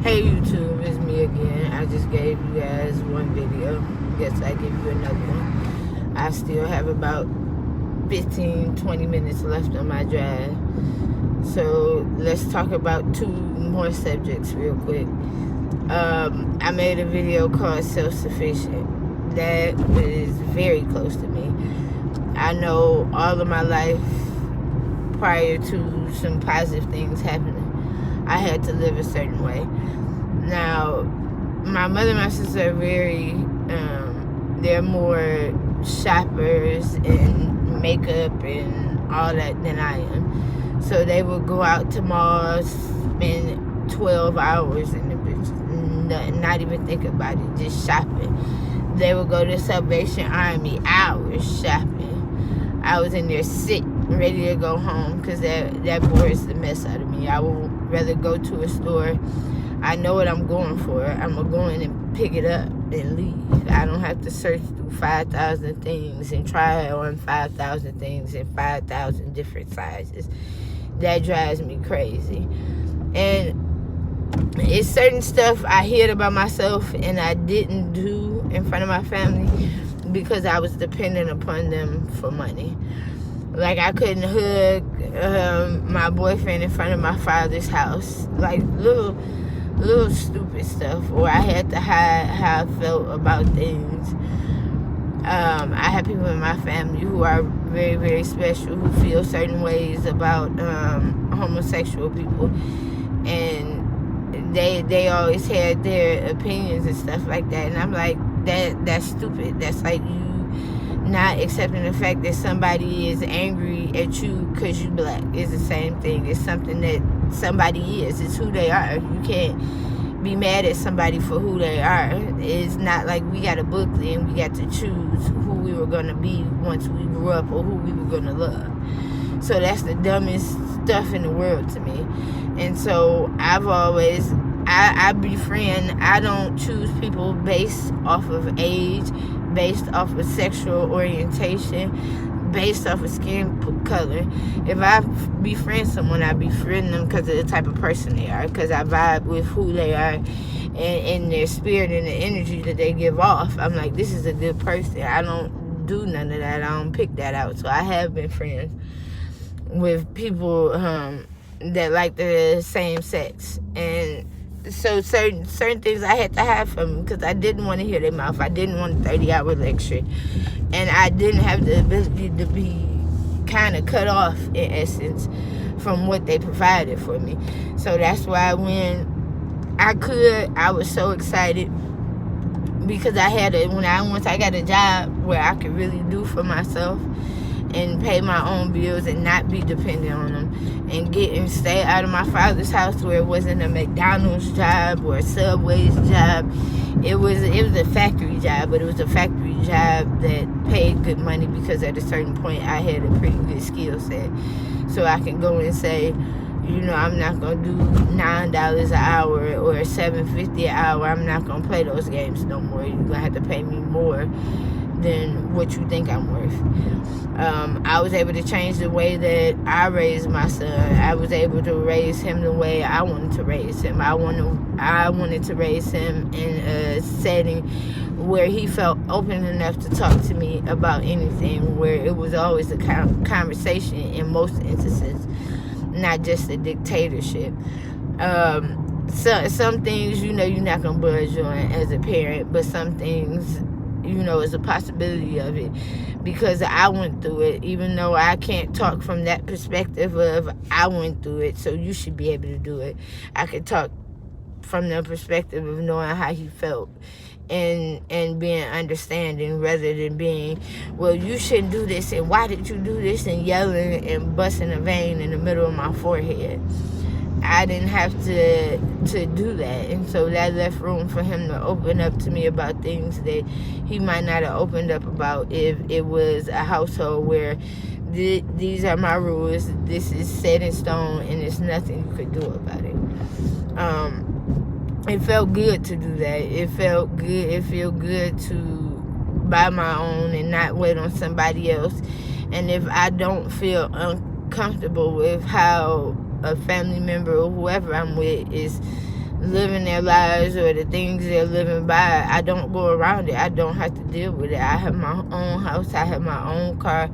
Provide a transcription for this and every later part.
Hey YouTube, it's me again. I just gave you guys one video. Guess I give you another one. I still have about 15-20 minutes left on my drive. So let's talk about two more subjects real quick. I made a video called Self-Sufficient. That is very close to me. I know all of my life prior to some positive things happening, I had to live a certain way. Now, my mother and my sister are they're more shoppers and makeup and all that than I am. So they would go out to malls, spend 12 hours in the bitch, not even think about it, just shopping. They would go to Salvation Army, hours shopping. I was in there sick, ready to go home because that bores the mess out of me. I would rather go to a store. I know what I'm going for. I'm going to go in and pick it up and leave. I don't have to search through 5,000 things and try on 5,000 things in 5,000 different sizes. That drives me crazy. And it's certain stuff I hid about myself and I didn't do in front of my family because I was dependent upon them for money. Like, I couldn't hug my boyfriend in front of my father's house. Like, little stupid stuff. Or I had to hide how I felt about things. I have people in my family who are very, very special, who feel certain ways about homosexual people. And they always had their opinions and stuff like that. And I'm like, that's stupid. That's like you not accepting the fact that somebody is angry at you because you black. It's the same thing. It's something that somebody is. It's who they are. You can't be mad at somebody for who they are. It's not like we got a booklet and we got to choose who we were going to be once we grew up or who we were going to love. So that's the dumbest stuff in the world to me. And so I've always, I befriend, I don't choose people based off of age, based off of sexual orientation, based off of skin color. If I befriend someone, I befriend them because of the type of person they are, because I vibe with who they are and their spirit and the energy that they give off. I'm like, this is a good person. I don't do none of that. I don't pick that out. So I have been friends with people that like the same sex. And so certain things I had to hide from them because I didn't want to hear their mouth. I didn't want a 30-hour lecture. And I didn't have the ability to be kind of cut off, in essence, from what they provided for me. So that's why when I was so excited because once I got a job where I could really do for myself and pay my own bills and not be dependent on them and stay out of my father's house where it wasn't a McDonald's job or a Subway's job. It was a factory job, but it was a factory job that paid good money because at a certain point I had a pretty good skill set. So I can go and say, I'm not going to do $9 an hour or $7.50 an hour. I'm not going to play those games no more. You're going to have to pay me more than what you think I'm worth. I was able to change the way that I raised my son. I was able to raise him the way I wanted to raise him. I wanted to raise him in a setting where he felt open enough to talk to me about anything, where it was always a conversation in most instances, not just a dictatorship. So some things, you're not going to budge on as a parent, but some things, is a possibility of it because I went through it, even though I can't talk from that perspective of I went through it, so you should be able to do it. I could talk from the perspective of knowing how he felt and being understanding rather than being, well, you shouldn't do this and why did you do this, and yelling and busting a vein in the middle of my forehead. I didn't have to do that, and so that left room for him to open up to me about things that he might not have opened up about if it was a household where these are my rules, this is set in stone, and there's nothing you could do about it. It felt good to do that. It felt good to buy my own and not wait on somebody else. And if I don't feel uncomfortable with how a family member or whoever I'm with is living their lives or the things they're living by. I don't go around it. I don't have to deal with it. I have my own house. I have my own car.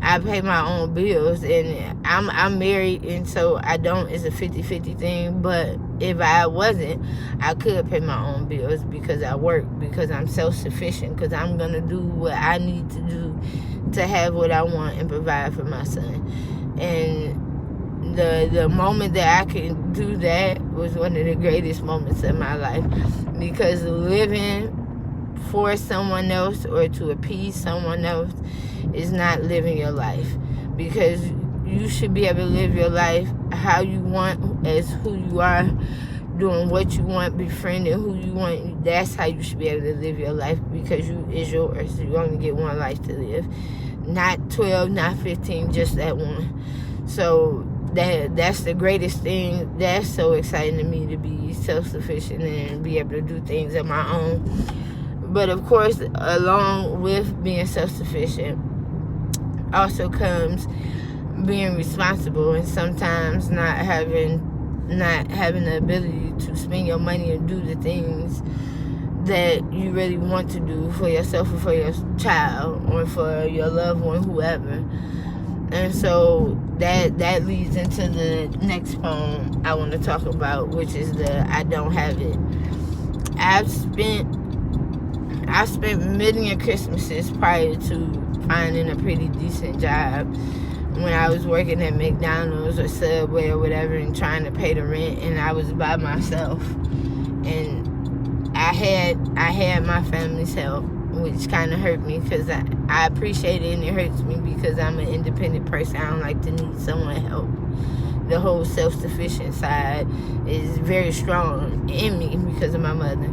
I pay my own bills, and I'm married, and so I don't. It's a 50-50 thing. But if I wasn't, I could pay my own bills because I work, because I'm self-sufficient, because I'm gonna do what I need to do to have what I want and provide for my son. And the moment that I could do that was one of the greatest moments of my life, because living for someone else or to appease someone else is not living your life, because you should be able to live your life how you want, as who you are, doing what you want, befriending who you want. That's how you should be able to live your life, because is yours. You only get one life to live, not 12, not 15, just that one. So that's the greatest thing. That's so exciting to me, to be self-sufficient and be able to do things on my own. But of course, along with being self-sufficient also comes being responsible, and sometimes not having the ability to spend your money and do the things that you really want to do for yourself or for your child or for your loved one, whoever. And so that leads into the next poem I want to talk about, which is the I Don't Have It. I spent many Christmases prior to finding a pretty decent job, when I was working at McDonald's or Subway or whatever and trying to pay the rent, and I was by myself. And I had my family's help, which kind of hurt me, because I appreciate it, and it hurts me because I'm an independent person. I don't like to need someone's help. The whole self-sufficient side is very strong in me because of my mother.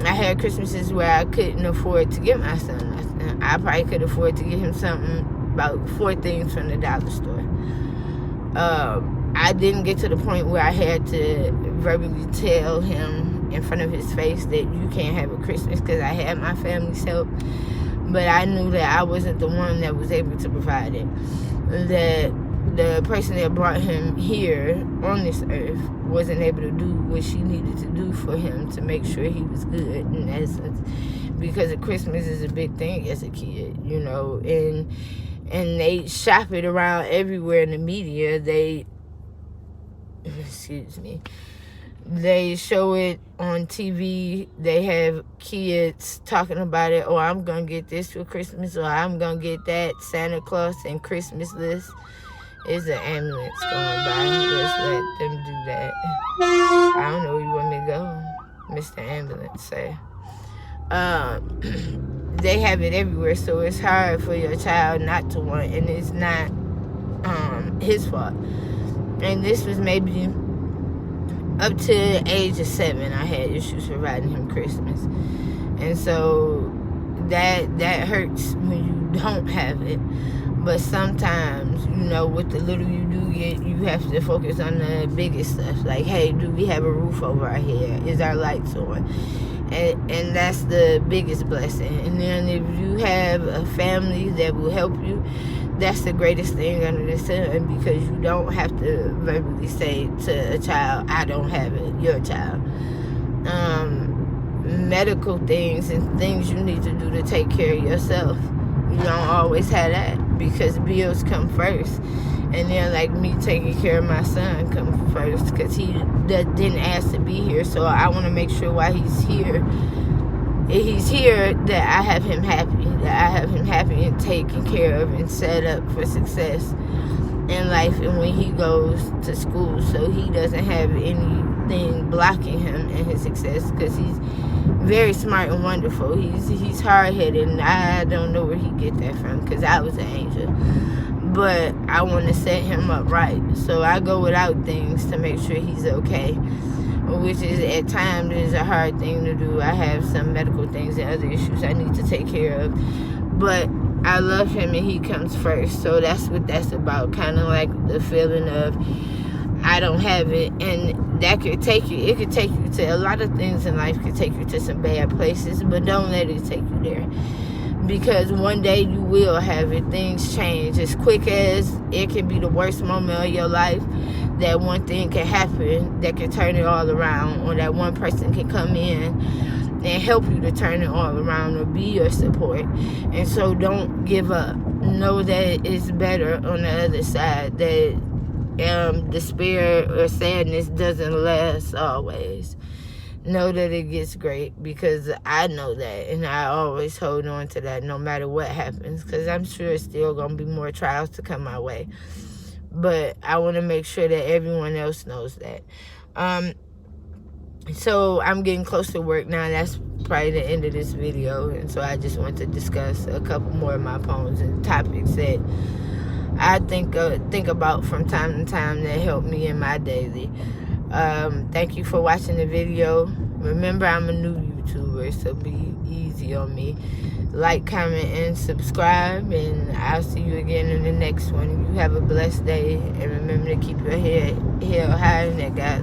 I had Christmases where I couldn't afford to get my son nothing. I probably could afford to get him something, about 4 things from the dollar store. I didn't get to the point where I had to verbally tell him in front of his face that you can't have a Christmas, because I had my family's help. But I knew that I wasn't the one that was able to provide it. That the person that brought him here on this earth wasn't able to do what she needed to do for him to make sure he was good, in essence, because Christmas is a big thing as a kid, you know, and they shop it around everywhere in the media. They show it on TV. They have kids talking about it. Oh, I'm gonna get this for Christmas, or I'm gonna get that. Santa Claus and Christmas list. Is an ambulance going by. Let's let them do that. I don't know where you want me to go, Mr. Ambulance say. They have it everywhere, so it's hard for your child not to want, and it's not his fault. And this was maybe up to the age of 7, I had issues providing him Christmas. And so that hurts when you don't have it. But sometimes, you know, with the little you do get, you have to focus on the biggest stuff. Like, hey, do we have a roof over our head? Is our lights on? And that's the biggest blessing. And then if you have a family that will help you, that's the greatest thing under the sun, because you don't have to verbally say to a child, I don't have it, your child. Medical things and things you need to do to take care of yourself, you don't always have that, because bills come first. And then, like me taking care of my son come first, because he didn't ask to be here. So I want to make sure while he's here, that I have him happy and taken care of and set up for success in life, and when he goes to school, so he doesn't have anything blocking him in his success, because he's very smart and wonderful. He's hard-headed, and I don't know where he get that from, because I was an angel. But I want to set him up right, so I go without things to make sure he's okay, which is at times is a hard thing to do. I have some medical things and other issues I need to take care of, but I love him and he comes first. So that's what that's about, kind of like the feeling of I don't have it. And that could take you, it could take you to a lot of things in life, could take you to some bad places, but don't let it take you there, because one day you will have it. Things change as quick as it can be the worst moment of your life. that one thing can happen that can turn it all around, or that one person can come in and help you to turn it all around, or be your support. And so don't give up. Know that it's better on the other side, that despair or sadness doesn't last always. Know that it gets great, because I know that, and I always hold on to that no matter what happens, because I'm sure it's still going to be more trials to come my way. But I want to make sure that everyone else knows that. So I'm getting close to work now. That's probably the end of this video, and so I just want to discuss a couple more of my poems and topics that I think about from time to time that help me in my daily. Thank you for watching the video. Remember, I'm a new YouTuber, so be easy on me. Like, comment, and subscribe, and I'll see you again in the next one. You have a blessed day, and remember to keep your head held high in that God.